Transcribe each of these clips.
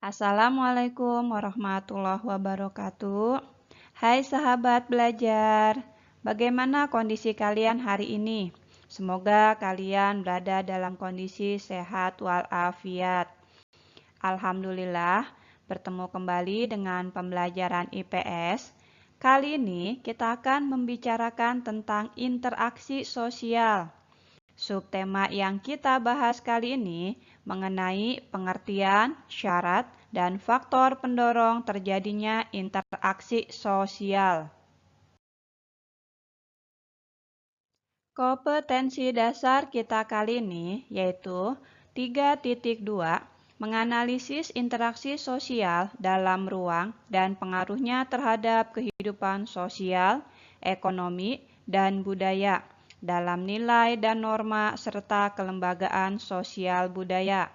Assalamualaikum warahmatullahi wabarakatuh. Hai sahabat belajar, bagaimana kondisi kalian hari ini? Semoga kalian berada dalam kondisi sehat walafiat. Alhamdulillah, bertemu kembali dengan pembelajaran IPS. Kali ini kita akan membicarakan tentang interaksi sosial. Subtema yang kita bahas kali ini mengenai pengertian, syarat, dan faktor pendorong terjadinya interaksi sosial. Kompetensi dasar kita kali ini yaitu 3.2 menganalisis interaksi sosial dalam ruang dan pengaruhnya terhadap kehidupan sosial, ekonomi, dan budaya dalam nilai dan norma serta kelembagaan sosial budaya.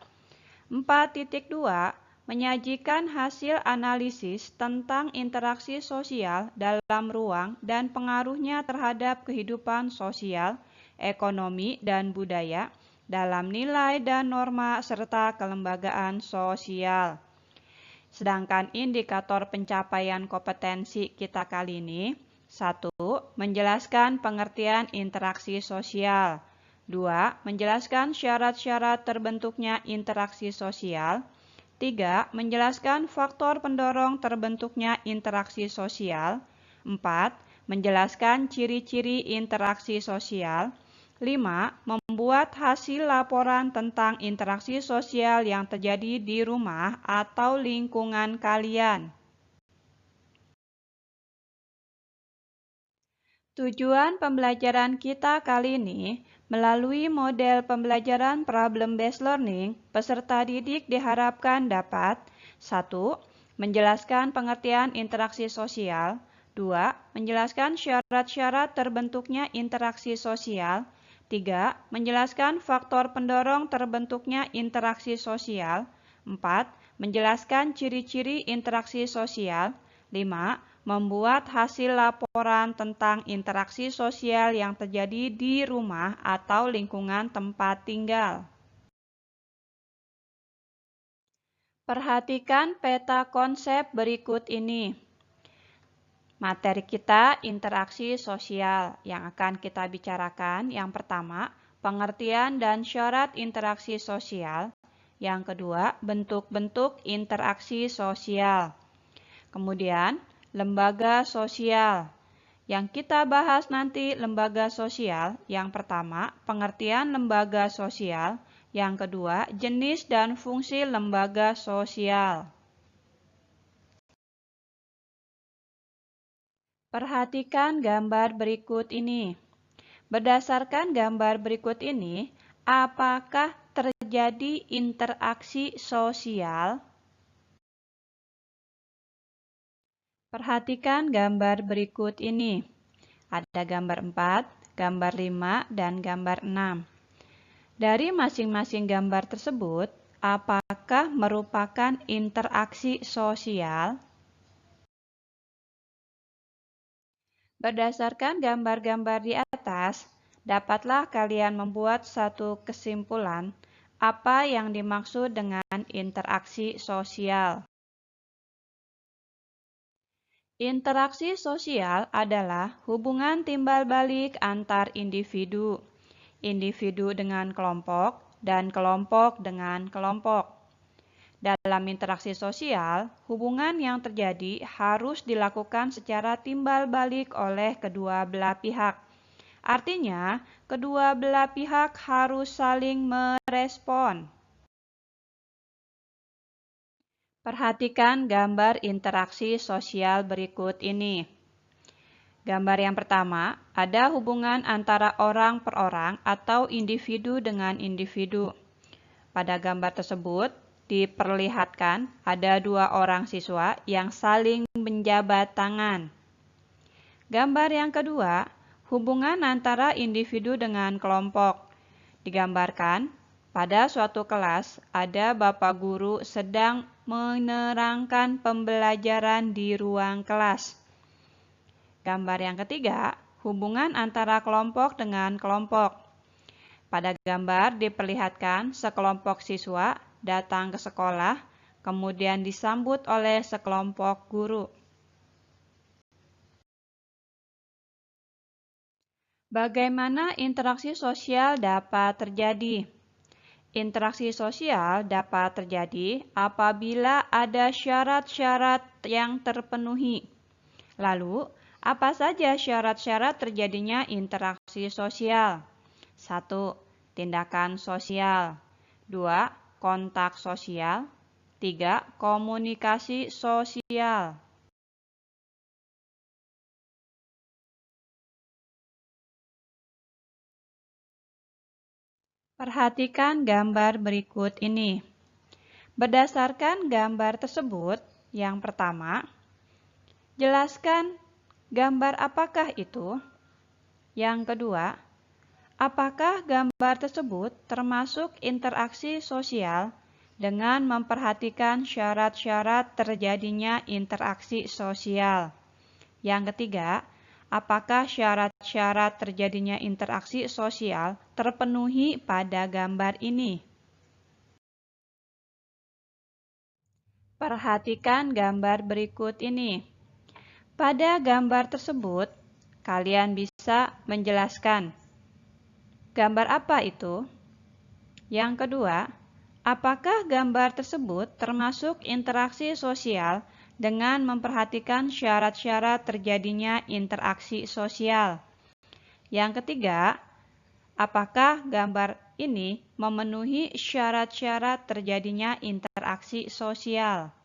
4.2 menyajikan hasil analisis tentang interaksi sosial dalam ruang dan pengaruhnya terhadap kehidupan sosial, ekonomi, dan budaya dalam nilai dan norma serta kelembagaan sosial. Sedangkan indikator pencapaian kompetensi kita kali ini, 1. Menjelaskan pengertian interaksi sosial. 2. Menjelaskan syarat-syarat terbentuknya interaksi sosial. 3. Menjelaskan faktor pendorong terbentuknya interaksi sosial. 4. Menjelaskan ciri-ciri interaksi sosial. 5. Membuat hasil laporan tentang interaksi sosial yang terjadi di rumah atau lingkungan kalian. Tujuan pembelajaran kita kali ini, melalui model pembelajaran problem-based learning, peserta didik diharapkan dapat 1. Menjelaskan pengertian interaksi sosial. 2. Menjelaskan syarat-syarat terbentuknya interaksi sosial. 3. Menjelaskan faktor pendorong terbentuknya interaksi sosial. 4. Menjelaskan ciri-ciri interaksi sosial. 5. Membuat hasil laporan tentang interaksi sosial yang terjadi di rumah atau lingkungan tempat tinggal. Perhatikan peta konsep berikut ini. Materi kita interaksi sosial yang akan kita bicarakan. Yang pertama, pengertian dan syarat interaksi sosial. Yang kedua, bentuk-bentuk interaksi sosial. Kemudian, lembaga sosial. Yang kita bahas nanti lembaga sosial. Yang pertama, pengertian lembaga sosial. Yang kedua, jenis dan fungsi lembaga sosial. Perhatikan gambar berikut ini. Berdasarkan gambar berikut ini, apakah terjadi interaksi sosial? Perhatikan gambar berikut ini. Ada gambar 4, gambar 5, dan gambar 6. Dari masing-masing gambar tersebut, apakah merupakan interaksi sosial? Berdasarkan gambar-gambar di atas, dapatlah kalian membuat satu kesimpulan apa yang dimaksud dengan interaksi sosial. Interaksi sosial adalah hubungan timbal balik antar individu, individu dengan kelompok, dan kelompok dengan kelompok. Dalam interaksi sosial, hubungan yang terjadi harus dilakukan secara timbal balik oleh kedua belah pihak. Artinya, kedua belah pihak harus saling merespon. Perhatikan gambar interaksi sosial berikut ini. Gambar yang pertama, ada hubungan antara orang per orang atau individu dengan individu. Pada gambar tersebut, diperlihatkan ada dua orang siswa yang saling menjabat tangan. Gambar yang kedua, hubungan antara individu dengan kelompok. Digambarkan, pada suatu kelas ada bapak guru sedang menerangkan pembelajaran di ruang kelas. Gambar yang ketiga, hubungan antara kelompok dengan kelompok. Pada gambar diperlihatkan sekelompok siswa datang ke sekolah, kemudian disambut oleh sekelompok guru. Bagaimana interaksi sosial dapat terjadi? Interaksi sosial dapat terjadi apabila ada syarat-syarat yang terpenuhi. Lalu, apa saja syarat-syarat terjadinya interaksi sosial? 1. Tindakan sosial. 2. Kontak sosial. 3. Komunikasi sosial. Perhatikan gambar berikut ini. Berdasarkan gambar tersebut, yang pertama, jelaskan gambar apakah itu. Yang kedua, apakah gambar tersebut termasuk interaksi sosial dengan memperhatikan syarat-syarat terjadinya interaksi sosial. Yang ketiga, apakah syarat-syarat terjadinya interaksi sosial terpenuhi pada gambar ini? Perhatikan gambar berikut ini. Pada gambar tersebut, kalian bisa menjelaskan gambar apa itu? Yang kedua, apakah gambar tersebut termasuk interaksi sosial dengan memperhatikan syarat-syarat terjadinya interaksi sosial? Yang ketiga, apakah gambar ini memenuhi syarat-syarat terjadinya interaksi sosial?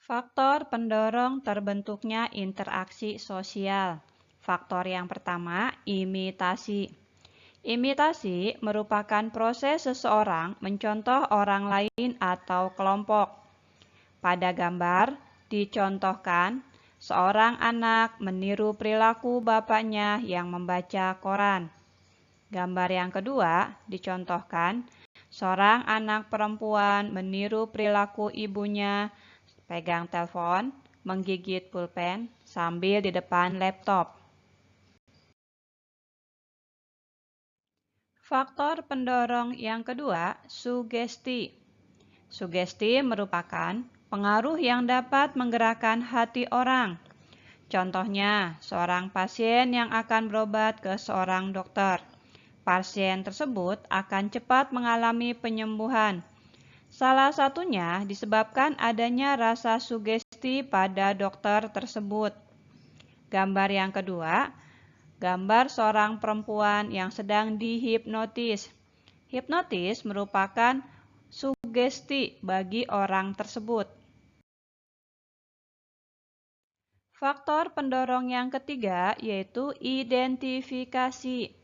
Faktor pendorong terbentuknya interaksi sosial. Faktor yang pertama, imitasi. Imitasi merupakan proses seseorang mencontoh orang lain atau kelompok. Pada gambar, dicontohkan seorang anak meniru perilaku bapaknya yang membaca koran. Gambar yang kedua, dicontohkan seorang anak perempuan meniru perilaku ibunya pegang telepon, menggigit pulpen sambil di depan laptop. Faktor pendorong yang kedua, sugesti. Sugesti merupakan pengaruh yang dapat menggerakkan hati orang. Contohnya, seorang pasien yang akan berobat ke seorang dokter. Pasien tersebut akan cepat mengalami penyembuhan. Salah satunya disebabkan adanya rasa sugesti pada dokter tersebut. Gambar yang kedua, gambar seorang perempuan yang sedang dihipnotis. Hipnotis merupakan sugesti bagi orang tersebut. Faktor pendorong yang ketiga yaitu identifikasi.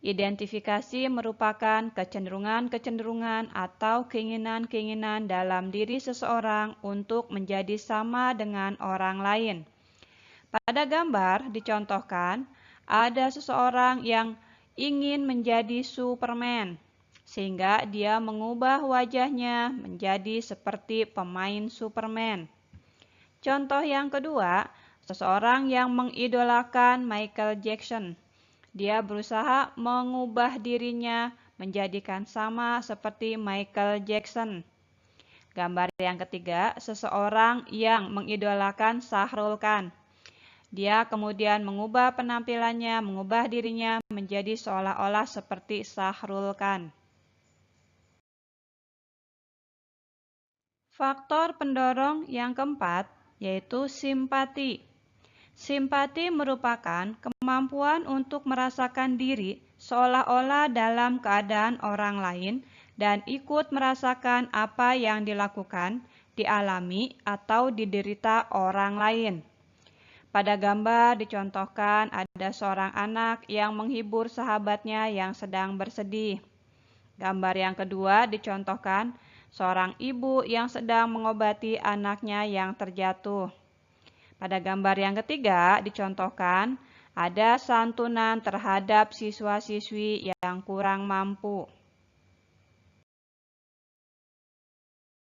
Identifikasi merupakan kecenderungan-kecenderungan atau keinginan-keinginan dalam diri seseorang untuk menjadi sama dengan orang lain. Pada gambar dicontohkan, ada seseorang yang ingin menjadi Superman, sehingga dia mengubah wajahnya menjadi seperti pemain Superman. Contoh yang kedua, seseorang yang mengidolakan Michael Jackson. Dia berusaha mengubah dirinya menjadikan sama seperti Michael Jackson. Gambar yang ketiga, seseorang yang mengidolakan Shahrukh Khan. Dia kemudian mengubah penampilannya, mengubah dirinya menjadi seolah-olah seperti Shahrukh Khan. Faktor pendorong yang keempat yaitu simpati. Simpati merupakan kemampuan untuk merasakan diri seolah-olah dalam keadaan orang lain dan ikut merasakan apa yang dilakukan, dialami, atau diderita orang lain. Pada gambar dicontohkan ada seorang anak yang menghibur sahabatnya yang sedang bersedih. Gambar yang kedua dicontohkan seorang ibu yang sedang mengobati anaknya yang terjatuh. Pada gambar yang ketiga dicontohkan Ada santunan terhadap siswa-siswi yang kurang mampu.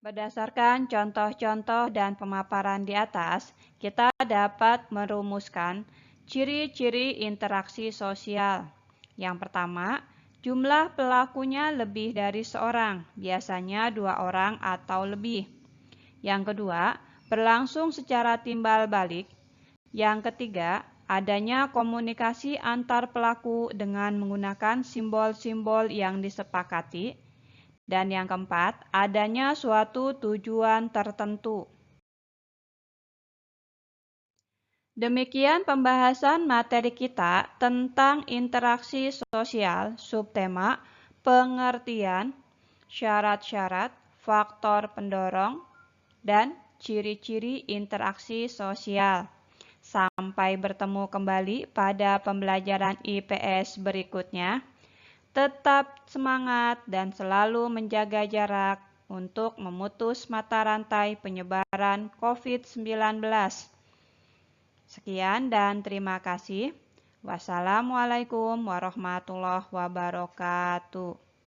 Berdasarkan contoh-contoh dan pemaparan di atas, kita dapat merumuskan ciri-ciri interaksi sosial. Yang pertama, jumlah pelakunya lebih dari seorang, biasanya 2 orang atau lebih. Yang kedua, berlangsung secara timbal balik. Yang ketiga, adanya komunikasi antar pelaku dengan menggunakan simbol-simbol yang disepakati. Dan yang keempat, adanya suatu tujuan tertentu. Demikian pembahasan materi kita tentang interaksi sosial, subtema, pengertian, syarat-syarat, faktor pendorong, dan ciri-ciri interaksi sosial. Sampai bertemu kembali pada pembelajaran IPS berikutnya. Tetap semangat dan selalu menjaga jarak untuk memutus mata rantai penyebaran COVID-19. Sekian dan terima kasih. Wassalamualaikum warahmatullahi wabarakatuh.